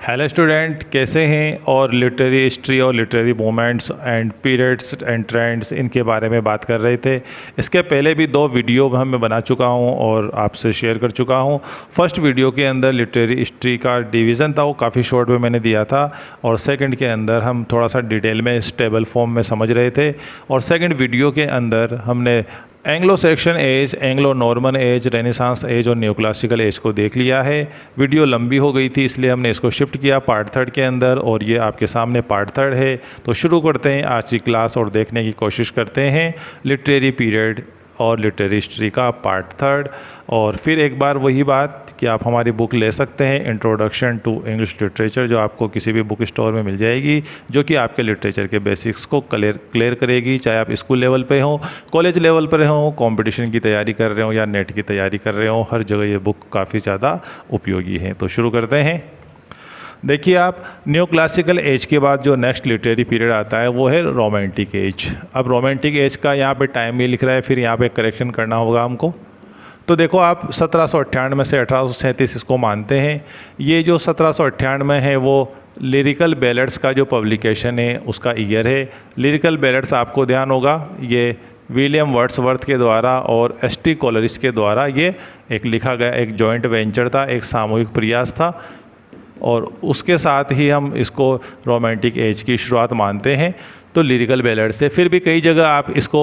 Hello student, कैसे हैं? और लिटरेरी हिस्ट्री और literary movements and periods and trends, इनके बारे में बात कर रहे थे। इसके पहले भी 2 वीडियो मैं बना चुका हूं और आपसे शेयर कर चुका हूं। फर्स्ट वीडियो के अंदर लिटरेरी हिस्ट्री का डिवीज़न था, वो काफ़ी शॉर्ट में मैंने दिया था, और सेकंड के अंदर हम थोड़ा सा डिटेल में इस टेबल फॉर्म में समझ रहे थे। और सेकंड वीडियो के अंदर हमने Anglo Saxon age, Anglo Norman age, Renaissance age और न्यू क्लासिकल एज को देख लिया है। वीडियो लंबी हो गई थी, इसलिए हमने इसको शिफ्ट किया पार्ट 3 के अंदर, और ये आपके सामने पार्ट 3 है। तो शुरू करते हैं आज की क्लास और देखने की कोशिश करते हैं लिटरेरी पीरियड और लिटरेरी हिस्ट्री का पार्ट 3। और फिर एक बार वही बात कि आप हमारी बुक ले सकते हैं, इंट्रोडक्शन टू इंग्लिश लिटरेचर, जो आपको किसी भी बुक स्टोर में मिल जाएगी, जो कि आपके लिटरेचर के बेसिक्स को क्लियर करेगी। चाहे आप स्कूल लेवल पे हो, कॉलेज लेवल पर हो, कंपटीशन की तैयारी कर रहे हो या नेट की तैयारी कर रहे हो, हर जगह ये बुक काफ़ी ज़्यादा उपयोगी है। तो शुरू करते हैं। देखिए, आप न्यू क्लासिकल एज के बाद जो नेक्स्ट लिटरेरी पीरियड आता है वो है रोमांटिक एज। अब रोमांटिक एज का यहाँ पे टाइम भी लिख रहा है, फिर यहाँ पे करेक्शन करना होगा हमको। तो देखो, आप 1798 से 1837 इसको मानते हैं। ये जो 1798 है वो लिरिकल बैलेट्स का जो पब्लिकेशन है उसका ईयर है। लिरिकल बैलेट्स, आपको ध्यान होगा, ये विलियम वर्ड्सवर्थ के द्वारा और एस.टी. कोलरिज के द्वारा ये एक लिखा गया एक जॉइंट वेंचर था, एक सामूहिक प्रयास था, और उसके साथ ही हम इसको रोमांटिक एज की शुरुआत मानते हैं। तो लिरिकल बैलेट से फिर भी कई जगह आप इसको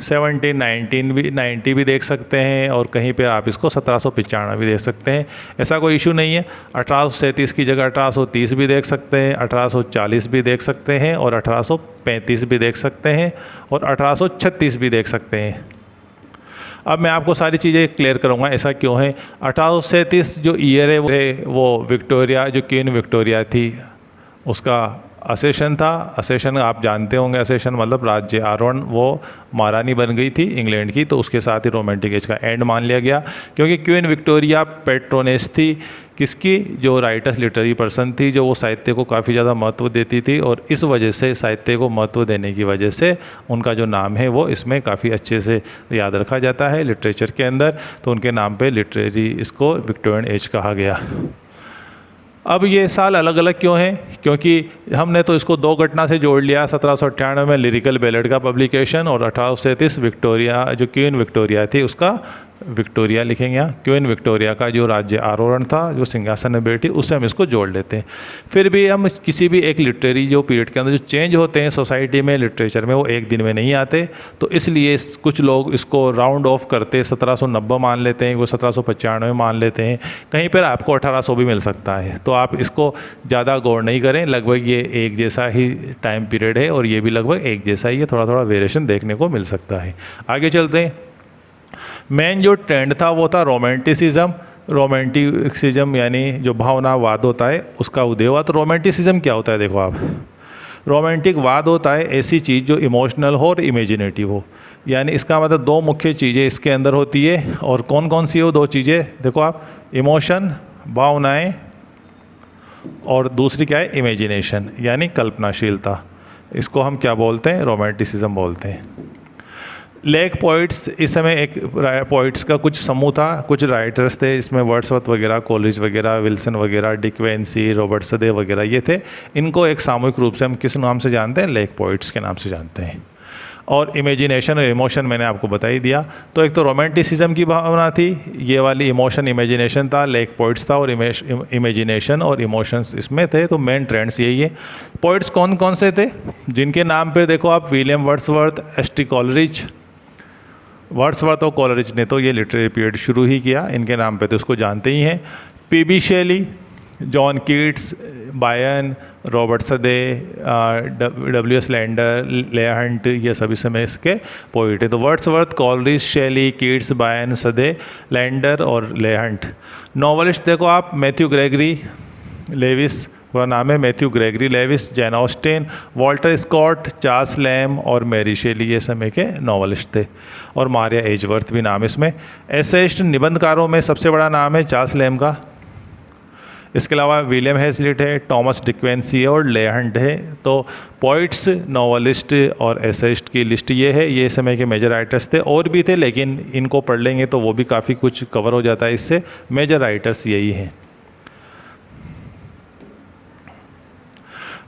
1790 भी देख सकते हैं, और कहीं पे आप इसको 1795 भी देख सकते हैं। ऐसा कोई इशू नहीं है। 1837 की जगह 1830 भी देख सकते हैं, 1840 भी देख सकते हैं, और 1835 भी देख सकते हैं, और 1836 भी देख सकते हैं। अब मैं आपको सारी चीज़ें क्लियर करूँगा ऐसा क्यों है। 1837 जो ईयर है वो विक्टोरिया, जो क्वीन विक्टोरिया थी, उसका असेशन था। असेशन आप जानते होंगे, असेशन मतलब राज्य आरोहण। वो महारानी बन गई थी इंग्लैंड की, तो उसके साथ ही रोमांटिक एज का एंड मान लिया गया, क्योंकि क्वीन विक्टोरिया पेट्रोनेस थी किसकी? जो राइटर्स लिटरेरी पर्सन थी, जो वो साहित्य को काफ़ी ज़्यादा महत्व देती थी, और इस वजह से, साहित्य को महत्व देने की वजह से, उनका जो नाम है वो इसमें काफ़ी अच्छे से याद रखा जाता है लिटरेचर के अंदर। तो उनके नाम पे लिटरेरी इसको विक्टोरियन एज कहा गया। अब ये साल अलग अलग क्यों हैं? क्योंकि हमने तो इसको 2 घटना से जोड़ लिया। 1798 में लिरिकल बैलेट का पब्लिकेशन, और 1837 विक्टोरिया, जो क्वीन विक्टोरिया थी, उसका विक्टोरिया लिखेंगे यहाँ। क्वीन विक्टोरिया का जो राज्य आरोहण था, जो सिंहासन में बैठी, उससे हम इसको जोड़ लेते हैं। फिर भी हम किसी भी एक लिटरेरी जो पीरियड के अंदर जो चेंज होते हैं सोसाइटी में, लिटरेचर में, वो एक दिन में नहीं आते। तो इसलिए कुछ लोग इसको राउंड ऑफ करते 1790 मान लेते हैं, वो 1795 मान लेते हैं, कहीं पर आपको 1800 भी मिल सकता है। तो आप इसको ज़्यादा गौर नहीं करें, लगभग ये एक जैसा ही टाइम पीरियड है, और ये भी लगभग एक जैसा ही है, थोड़ा थोड़ा वेरिएशन देखने को मिल सकता है। आगे चलते हैं। मेन जो ट्रेंड था वो था रोमांटिसिज्म। रोमांटिसिज्म यानी जो भावनावाद होता है, उसका उदय हुआ। तो रोमांटिसिज्म क्या होता है? देखो आप, रोमांटिक वाद होता है ऐसी चीज़ जो इमोशनल हो और इमेजिनेटिव हो। यानी इसका मतलब 2 मुख्य चीज़ें इसके अंदर होती है, और कौन कौन सी हो 2 चीज़ें? देखो आप, इमोशन, भावनाएं, और दूसरी क्या है? इमेजिनेशन, यानी कल्पनाशीलता। इसको हम क्या बोलते हैं? रोमांटिसिज्म बोलते हैं। लेक पोइट्स, इस समय एक पोइट्स का कुछ समूह था, कुछ राइटर्स थे, इसमें वर्ड्सवर्थ वगैरह, कोलिज वगैरह, विल्सन वगैरह, डिक वेंसी, रॉबर्ट सदे वगैरह, ये थे। इनको एक सामूहिक रूप से हम किस नाम से जानते हैं? लेक पोइट्स के नाम से जानते हैं। और इमेजिनेशन और इमोशन मैंने आपको बता ही दिया। तो एक तो रोमांटिसिज्म की भावना थी, ये वाली इमोशन इमेजिनेशन था, लेक पोइट्स था, और इमेजिनेशन और इमोशंस इसमें थे। तो मेन ट्रेंड्स यही है। पोइट्स कौन कौन से थे जिनके नाम पर देखो आप, William Wordsworth, ST. Coleridge. Wordsworth और कोलरिज ने तो ये लिटरेरी पीरियड शुरू ही किया, इनके नाम पे तो उसको जानते ही हैं। P B. Shelley, John Keats, Byron, Robert Southey, W S. Lander, लेया हंट, ये सभी समय इसके पोइट है। तो वर्ड्सवर्थ, कोलरिज, शेली, कीट्स, बायन, सदे, लैंडर और लेया हंट। नॉवलिस्ट देखो आप, मैथ्यू ग्रेगरी लेविस, पूरा नाम है Matthew Gregory Lewis, Jane Austen, Walter Scott, Charles Lamb और मैरी शेली, ये समय के नॉवलिस्ट थे। और मारिया एजवर्थ भी नाम इसमें। एसेइस्ट निबंधकारों में सबसे बड़ा नाम है चार्ल्स लैम का। इसके अलावा विलियम हेजलिट है, टॉमस डिक्वेंसी है, और लेया हंट है। तो पोइट्स, नॉवलिस्ट और एसेइस्ट की लिस्ट ये है। ये समय के मेजर राइटर्स थे, और भी थे, लेकिन इनको पढ़ लेंगे तो वो भी काफ़ी कुछ कवर हो जाता है इससे। मेजर राइटर्स यही हैं।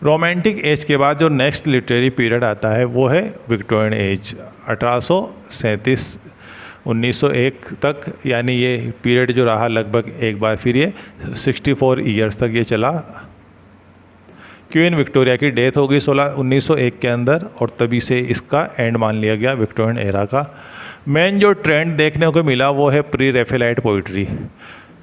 रोमांटिक एज के बाद जो नेक्स्ट लिटरेरी पीरियड आता है वो है विक्टोरियन एज, 1837 1901 तक, यानी ये पीरियड जो रहा लगभग एक बार फिर ये 64 ईयर्स तक ये चला। क्वीन विक्टोरिया की डेथ हो गई 1901 के अंदर और तभी से इसका एंड मान लिया गया विक्टोरियन एरा का। मेन जो ट्रेंड देखने को मिला वो है प्री रैफेलाइट पोइट्री।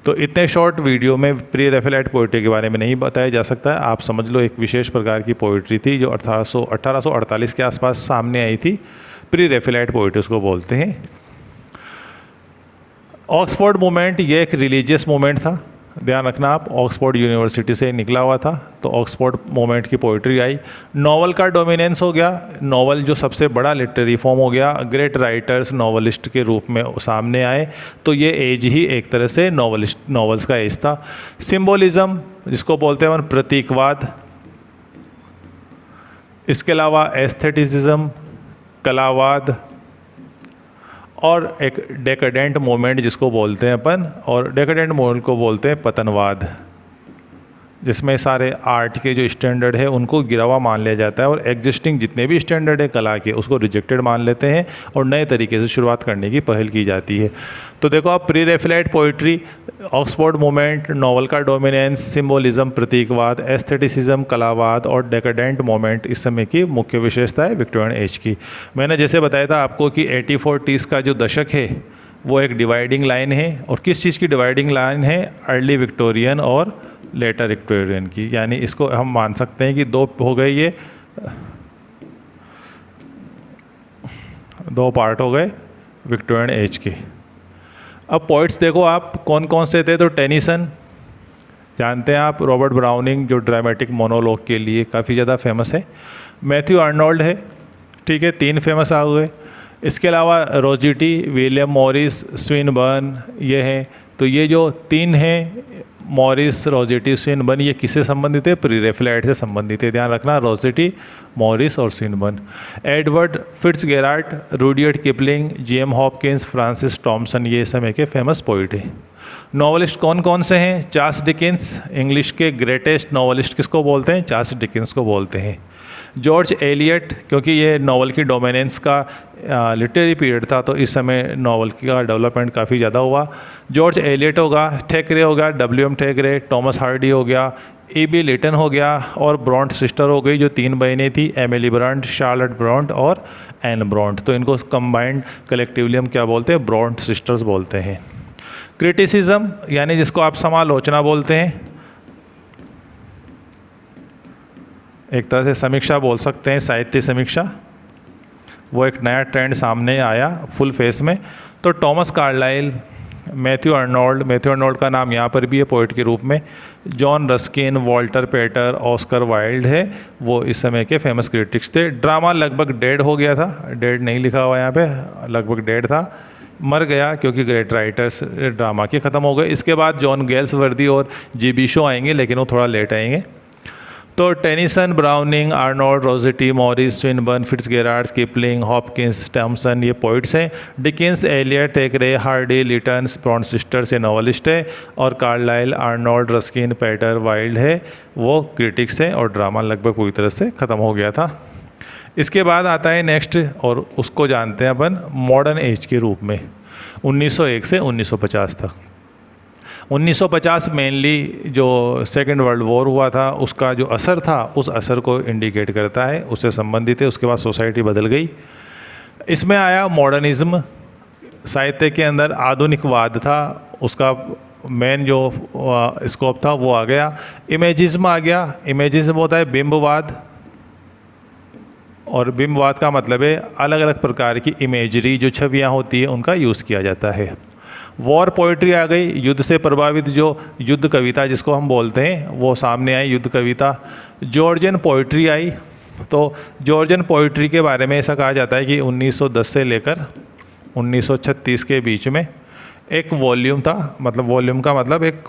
तो इतने शॉर्ट वीडियो में प्री रैफेलाइट पोइट्री के बारे में नहीं बताया जा सकता है। आप समझ लो एक विशेष प्रकार की पोइट्री थी जो 1848 के आसपास सामने आई थी। प्री रैफेलाइट पोइट्री उसको बोलते हैं। ऑक्सफोर्ड मूवमेंट ये एक रिलीजियस मूवमेंट था, ध्यान रखना आप, ऑक्सफोर्ड यूनिवर्सिटी से निकला हुआ था। तो ऑक्सफोर्ड मूवमेंट की पोइट्री आई। नॉवल का डोमिनेंस हो गया, नॉवल जो सबसे बड़ा लिटरेरी फॉर्म हो गया, ग्रेट राइटर्स नॉवलिस्ट के रूप में सामने आए। तो ये एज ही एक तरह से नॉवल्स का एज था। सिंबोलिज्म जिसको बोलते हैं प्रतीकवाद, इसके अलावा एस्थेटिसिज्म, कलावाद, और एक डेकेडेंट मोमेंट जिसको बोलते हैं अपन, और डेकेडेंट मोमेंट को बोलते हैं पतनवाद, जिसमें सारे आर्ट के जो स्टैंडर्ड है उनको गिरा हुआ मान लिया जाता है और एग्जिस्टिंग जितने भी स्टैंडर्ड है कला के उसको रिजेक्टेड मान लेते हैं और नए तरीके से शुरुआत करने की पहल की जाती है। तो देखो आप, pre Raphaelite poetry, Oxford movement, novel का डोमिनेंस, सिंबोलिज्म प्रतीकवाद, एस्थेटिसिज्म कलावाद और डेकेडेंट मोमेंट इस समय की मुख्य विशेषता है विक्टोरियन एज की। मैंने जैसे बताया था आपको कि 1840s का जो दशक है वो एक डिवाइडिंग लाइन है। और किस चीज़ की डिवाइडिंग लाइन है? अर्ली विक्टोरियन और लेटर विक्टोरियन की। यानी इसको हम मान सकते हैं कि दो हो गए, ये दो पार्ट हो गए विक्टोरियन एज के। अब पोइट्स देखो आप कौन कौन से थे। तो टेनिसन जानते हैं आप, रॉबर्ट ब्राउनिंग जो ड्रामेटिक मोनोलॉग के लिए काफ़ी ज़्यादा फेमस है। मैथ्यू आर्नोल्ड है, ठीक है, 3 फेमस आ हुए। इसके अलावा रोजिटी, विलियम मॉरिस, स्विनबर्न, ये हैं। तो ये जो 3 हैं, मॉरिस, रोजिटी, स्विनबर्न, ये किससे संबंधित है? प्री रैफेलाइट से संबंधित है, ध्यान रखना, रोजिटी, मॉरिस और Swinburne. Edward Fitzgerald, Rudyard Kipling, G M Hopkins, Francis Thompson, ये समय के फेमस पोइट हैं। नॉवलिस्ट कौन कौन से हैं? चार्ल्स डिकेंस, इंग्लिश के ग्रेटेस्ट नॉवलिस्ट किसको बोलते हैं? चार्ल्स डिकेंस को बोलते हैं। जॉर्ज एलियट, क्योंकि ये नॉवल की डोमिनेंस का लिटरेरी पीरियड था तो इस समय नॉवल का डेवलपमेंट काफ़ी ज़्यादा हुआ। जॉर्ज एलियट होगा, थैकरे हो गया, WM थैकरे, टॉमस हार्डी हो गया, E.B. लिटन हो गया, और ब्रॉन्ट सिस्टर हो गई जो 3 बहनें थी, एमिली ब्रॉन्ट, शार्लेट ब्रॉन्ट और एन ब्रॉन्ट। तो इनको कंबाइंड कलेक्टिवली हम क्या बोलते हैं? ब्रॉन्ट सिस्टर्स बोलते हैं। क्रिटिसिज्म यानी जिसको आप समालोचना बोलते हैं, एक तरह से समीक्षा बोल सकते हैं, साहित्य समीक्षा, वो एक नया ट्रेंड सामने आया फुल फेस में। तो टॉमस कार्लाइल, मैथ्यू आर्नोल्ड का नाम यहाँ पर भी है पोइट के रूप में, जॉन रस्किन, वॉल्टर पेटर, ऑस्कर वाइल्ड है, वो इस समय के फेमस क्रिटिक्स थे। ड्रामा लगभग डेड हो गया था, डेड नहीं लिखा हुआ यहाँ पे, लगभग डेड था, मर गया क्योंकि ग्रेट राइटर्स ड्रामा के ख़त्म हो गए। इसके बाद जॉन गेल्सवर्दी और G.B. शो आएंगे, लेकिन वो थोड़ा लेट आएंगे। तो Tennyson, Browning, Arnold, Rossetti, Morris, Swinburne, Fitzgerald, Kipling, Hopkins, Thompson, ये पोइट्स हैं। Dickens, Eliot, Thackeray, Hardy, Lytton, Bronte sisters, ये नॉवलिस्ट है। और Carlyle, Arnold, Ruskin, Pater, Wilde है, वो क्रिटिक्स हैं। और ड्रामा लगभग पूरी तरह से ख़त्म हो गया था। इसके बाद आता है नेक्स्ट, और उसको जानते हैं अपन मॉडर्न एज के रूप में, 1901 से 1950 तक। 1950 मेनली जो सेकेंड वर्ल्ड वॉर हुआ था उसका जो असर था, उस असर को इंडिकेट करता है, उससे संबंधित है। उसके बाद सोसाइटी बदल गई। इसमें आया मॉडर्निज्म, साहित्य के अंदर आधुनिकवाद था, उसका मेन जो स्कोप था वो आ गया। इमेजिज्म आ गया। इमेजिज्म होता है बिंबवाद, और बिंबवाद का मतलब है अलग अलग प्रकार की इमेजरी जो छवियाँ होती है उनका यूज़ किया जाता है। वॉर पोइट्री आ गई, युद्ध से प्रभावित जो युद्ध कविता जिसको हम बोलते हैं वो सामने आई, युद्ध कविता। जॉर्जियन पोइट्री आई। तो जॉर्जियन पोइट्री के बारे में ऐसा कहा जाता है कि 1910 से लेकर 1936 के बीच में एक वॉल्यूम था, मतलब वॉल्यूम का मतलब एक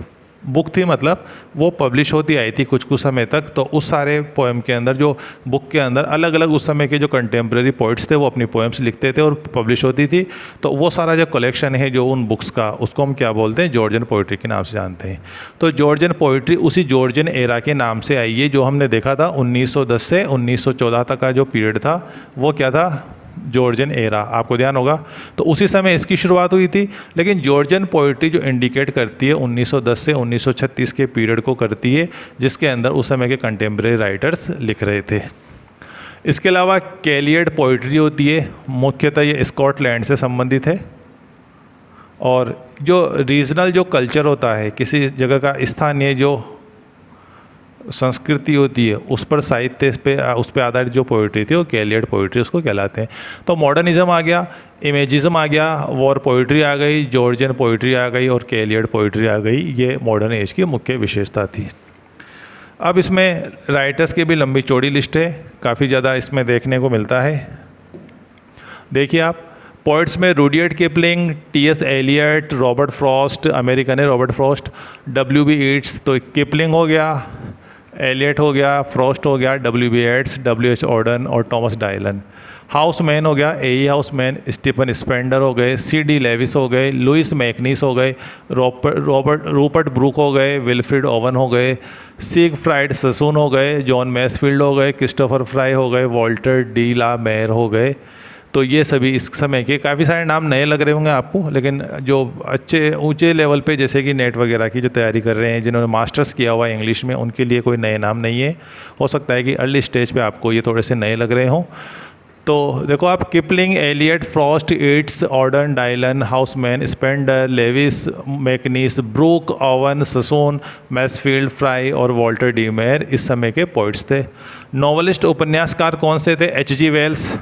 बुक थी मतलब वो पब्लिश होती आई थी कुछ समय तक, तो उस सारे पोएम के अंदर जो बुक के अंदर अलग अलग उस समय के जो कंटेम्प्रेरी पोइट्स थे वो अपनी पोएम्स लिखते थे और पब्लिश होती थी। तो वो सारा जो कलेक्शन है जो उन बुक्स का, उसको हम क्या बोलते हैं, जॉर्जियन पोइट्री के नाम से जानते हैं। तो जॉर्जियन पोइट्री उसी जॉर्जियन एरा के नाम से आई है। जो हमने देखा था 1910 से 1914 तक का जो पीरियड था वो क्या था, जॉर्जियन एरा, आपको ध्यान होगा। तो उसी समय इसकी शुरुआत हुई थी। लेकिन जॉर्जियन पोइट्री जो इंडिकेट करती है 1910 से 1936 के पीरियड को करती है, जिसके अंदर उस समय के कंटेम्प्रेरी राइटर्स लिख रहे थे। इसके अलावा कैलियड पोइट्री होती है, मुख्यतः ये स्कॉटलैंड से संबंधित है। और जो रीजनल जो कल्चर होता है, किसी जगह का स्थानीय जो संस्कृति होती है उस पर साहित्य उस पर आधारित जो पोइट्री थी वो कैलियड पोइट्री उसको कहलाते हैं। तो मॉडर्निज्म आ गया, इमेजिज्म आ गया, वॉर पोइट्री आ गई, जॉर्जियन पोइट्री आ गई और कैलियड पोइट्री आ गई। ये मॉडर्न एज की मुख्य विशेषता थी। अब इसमें राइटर्स की भी लंबी चौड़ी लिस्ट है, काफ़ी ज़्यादा इसमें देखने को मिलता है। देखिए आप, पोइट्स में Rudyard Kipling, T S. Eliot, Robert Frost, American है रॉबर्ट फ्रॉस्ट, W.B. येट्स, तो किपलिंग हो गया, एलियट हो गया, फ्रॉस्ट हो गया, W.B. Yeats, W.H. ऑर्डन और टॉमस डायलन। हाउसमैन हो गया, A.E. हाउसमैन, स्टीफन स्पेंडर हो गए, C.D. लेविस हो गए, लुइस मैकनीस हो गए, रूपर्ट ब्रूक हो गए, विल्फ्रिड ओवन हो गए, सिगफ्राइड ससून हो गए, जॉन मैसफील्ड हो गए, क्रिस्टोफर फ्राई हो गए, वॉल्टर डी ला मेयर हो गए। तो ये सभी इस समय के, काफ़ी सारे नाम नए लग रहे होंगे आपको, लेकिन जो अच्छे ऊंचे लेवल पे जैसे कि नेट वगैरह की जो तैयारी कर रहे हैं, जिन्होंने मास्टर्स किया हुआ है इंग्लिश में, उनके लिए कोई नए नाम नहीं है। हो सकता है कि अर्ली स्टेज पे आपको ये थोड़े से नए लग रहे हों। तो देखो आप, Kipling, Eliot, Frost, Yeats, Auden, Dylan, Housman, Spender, Lewis, MacNeice, Brooke, Owen, Sassoon, Masefield, Fry और वॉल्टर डी मेयर इस समय के पोइट्स थे। नॉवलिस्ट उपन्यासकार कौन से थे? H.G. वेल्स,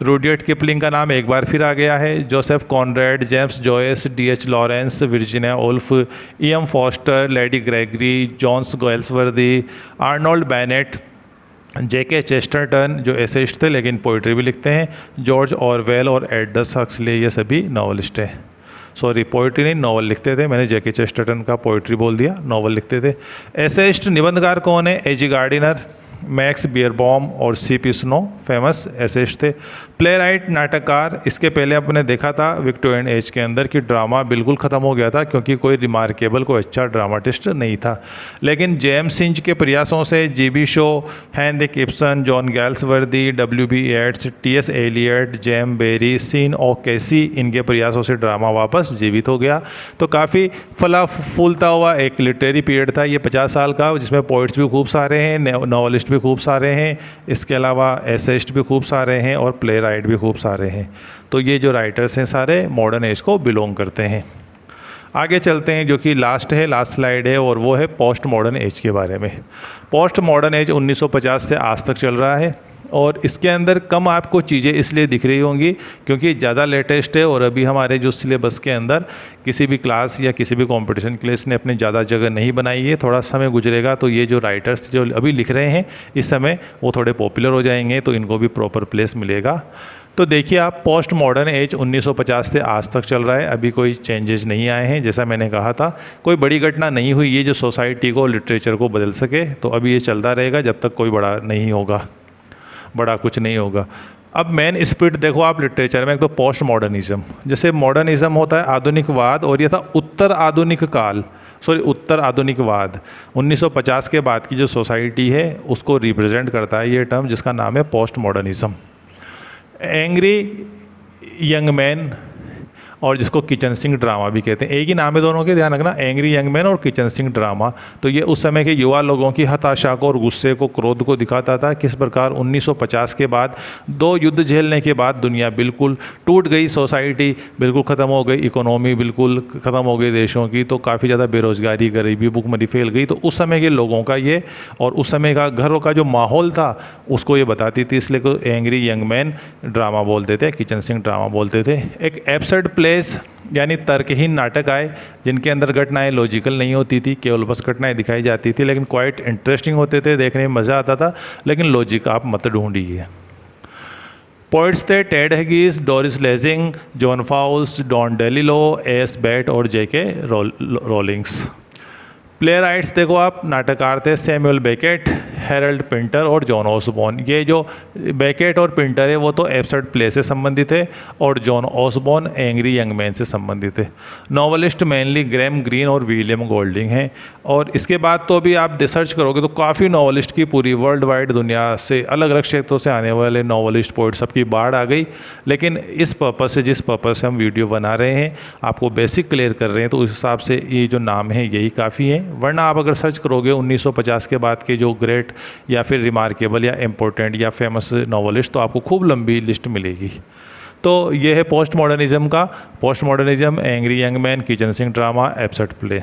रुडियर्ड किपलिंग का नाम एक बार फिर आ गया है, Joseph Conrad, James Joyce, D.H. Lawrence, Virginia Woolf, E.M. Forster, Lady Gregory, John Galsworthy, Arnold Bennett, J.K. Chesterton जो एसेइस्ट थे लेकिन पोइट्री भी लिखते हैं, जॉर्ज ऑरवेल और एडस हक्सले, ये सभी नॉवलिस्ट हैं। सॉरी, पोइट्री नहीं, नॉवल लिखते थे। मैंने J.K. चेस्टरटन का पोइट्री बोल दिया, नॉवल लिखते थे। एसेइस्ट निबंधकार कौन है? A.G. गार्डिनर, मैक्स बियरबॉम और C.P. स्नो फेमस एसेइस्ट थे। प्ले राइट, नाटककार, इसके पहले अपने देखा था विक्टोरियन एज के अंदर कि ड्रामा बिल्कुल ख़त्म हो गया था क्योंकि कोई रिमार्केबल, कोई अच्छा ड्रामाटिस्ट नहीं था। लेकिन जेम्स हिंच के प्रयासों से G.B. Shaw, Henrik Ibsen, John Galsworthy, W.B. Yeats, T.S. Eliot, J M Barrie, Sean O'Casey, इनके प्रयासों से ड्रामा वापस जीवित हो गया। तो काफ़ी फला फूलता हुआ एक लिटरेरी पीरियड था ये 50 साल का, जिसमें पोइट्स भी खूब सारे हैं, नॉवलिस्ट भी खूब सारे हैं, इसके अलावा एसेइस्ट भी खूब सारे हैं और प्ले राइट भी खूब सारे हैं। तो ये जो राइटर्स हैं सारे मॉडर्न एज को बिलोंग करते हैं। आगे चलते हैं, जो कि लास्ट स्लाइड है, और वो है पोस्ट मॉडर्न एज के बारे में। पोस्ट मॉडर्न एज 1950 से आज तक चल रहा है और इसके अंदर कम आपको चीज़ें इसलिए दिख रही होंगी क्योंकि ज़्यादा लेटेस्ट है और अभी हमारे जो सिलेबस के अंदर किसी भी क्लास या किसी भी कंपटीशन के लिए इसने अपनी ज़्यादा जगह नहीं बनाई है। थोड़ा समय गुजरेगा तो ये जो राइटर्स जो अभी लिख रहे हैं इस समय वो थोड़े पॉपुलर हो जाएंगे, तो इनको भी प्रॉपर प्लेस मिलेगा। तो देखिए आप, पोस्ट मॉडर्न एज 1950 से आज तक चल रहा है, अभी कोई चेंजेस नहीं आए हैं। जैसा मैंने कहा था, कोई बड़ी घटना नहीं हुई ये जो सोसाइटी को, लिटरेचर को बदल सके, तो अभी ये चलता रहेगा जब तक कोई बड़ा नहीं होगा, बड़ा कुछ नहीं होगा। अब मेन स्पिरिट देखो आप लिटरेचर में, एक तो पोस्ट मॉडर्निज्म, जैसे मॉडर्निज्म होता है आधुनिकवाद, और ये था उत्तर आधुनिक काल, उत्तर आधुनिकवाद। 1950 के बाद की जो सोसाइटी है उसको रिप्रेजेंट करता है ये टर्म, जिसका नाम है post modernism. Angry young man, और जिसको किचन सिंक ड्रामा भी कहते हैं, एक ही नाम है दोनों के, ध्यान रखना, एंग्री यंग मैन और किचन सिंक ड्रामा। तो ये उस समय के युवा लोगों की हताशा को और गुस्से को, क्रोध को दिखाता था, किस प्रकार 1950 के बाद 2 युद्ध झेलने के बाद दुनिया बिल्कुल टूट गई, सोसाइटी बिल्कुल ख़त्म हो गई, इकोनॉमी बिल्कुल ख़त्म हो गई देशों की, तो काफ़ी ज़्यादा बेरोज़गारी, गरीबी, भूखमरी फैल गई। तो उस समय के लोगों का ये, और उस समय का घरों का जो माहौल था उसको ये बताती थी, इसलिए को एंग्री यंग मैन ड्रामा बोलते थे, किचन सिंक ड्रामा बोलते थे। एक एब्सर्ड प्लेस यानी तर्कहीन नाटक आए जिनके अंदर घटनाएं लॉजिकल नहीं होती थी, केवल बस घटनाएं दिखाई जाती थी, लेकिन क्वाइट इंटरेस्टिंग होते थे, देखने में मज़ा आता था, लेकिन लॉजिक आप मत ढूंढिए। पोइट्स थे Ted Hughes, Doris Lessing, John Fowles, Don DeLillo, S Byatt और J.K. रोलिंग्स। प्ले राइट्स देखो आप, नाटककार थे सैमुअल बेकेट, हैरोल्ड पिंटर और जॉन ऑसबॉर्न। ये जो बेकेट और पिंटर है वो तो एब्सर्ड प्ले से संबंधित है, और John Osborne angry young man से संबंधित है। नॉवलिस्ट मेनली ग्रैम ग्रीन और विलियम गोल्डिंग हैं। और इसके बाद तो अभी आप रिसर्च करोगे तो काफ़ी नॉवलिस्ट की पूरी वर्ल्ड वाइड दुनिया से अलग अलग क्षेत्रों से आने वाले नॉवलिस्ट पोइट सबकी बाढ़ आ गई। लेकिन इस पर्पज़ से, जिस पर्पज़ से हम वीडियो बना रहे हैं, आपको बेसिक क्लियर कर रहे हैं, तो उस हिसाब से ये जो नाम है यही काफ़ी है। वरना आप अगर सर्च करोगे 1950 के बाद के जो ग्रेट या फिर रिमार्केबल या इम्पोर्टेंट या फेमस नॉवलिस्ट, तो आपको खूब लंबी लिस्ट मिलेगी। तो ये है पोस्ट मॉडर्निज़म का। Post modernism, angry young man, kitchen sink drama, absurd play.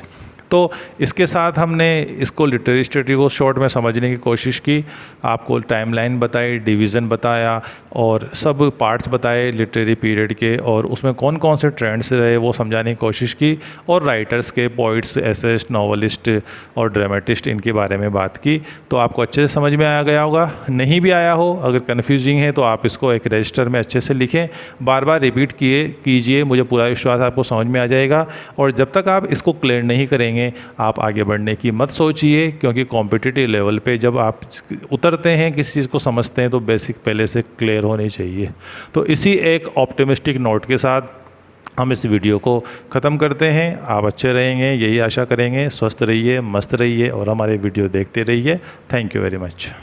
तो इसके साथ हमने इसको लिटरेरी स्टडी को शॉर्ट में समझने की कोशिश की। आपको टाइमलाइन बताई, डिवीज़न बताया और सब पार्ट्स बताए लिटरेरी पीरियड के, और उसमें कौन कौन से ट्रेंड्स रहे वो समझाने की कोशिश की। और राइटर्स के, पोइट्स, एसेस्ट, नॉवलिस्ट और ड्रामेटिस्ट, इनके बारे में बात की। तो आपको अच्छे से समझ में आ गया होगा। नहीं भी आया हो, अगर कन्फ्यूजिंग है, तो आप इसको एक रजिस्टर में अच्छे से लिखें, बार बार रिपीट कीजिए। मुझे पूरा विश्वास आपको समझ में आ जाएगा। और जब तक आप इसको क्लियर नहीं करेंगे, आप आगे बढ़ने की मत सोचिए, क्योंकि कॉम्पिटिटिव लेवल पे जब आप उतरते हैं, किसी चीज़ को समझते हैं, तो बेसिक पहले से क्लियर होनी चाहिए। तो इसी एक ऑप्टिमिस्टिक नोट के साथ हम इस वीडियो को ख़त्म करते हैं। आप अच्छे रहेंगे यही आशा करेंगे। स्वस्थ रहिए, मस्त रहिए और हमारे वीडियो देखते रहिए। Thank you very much.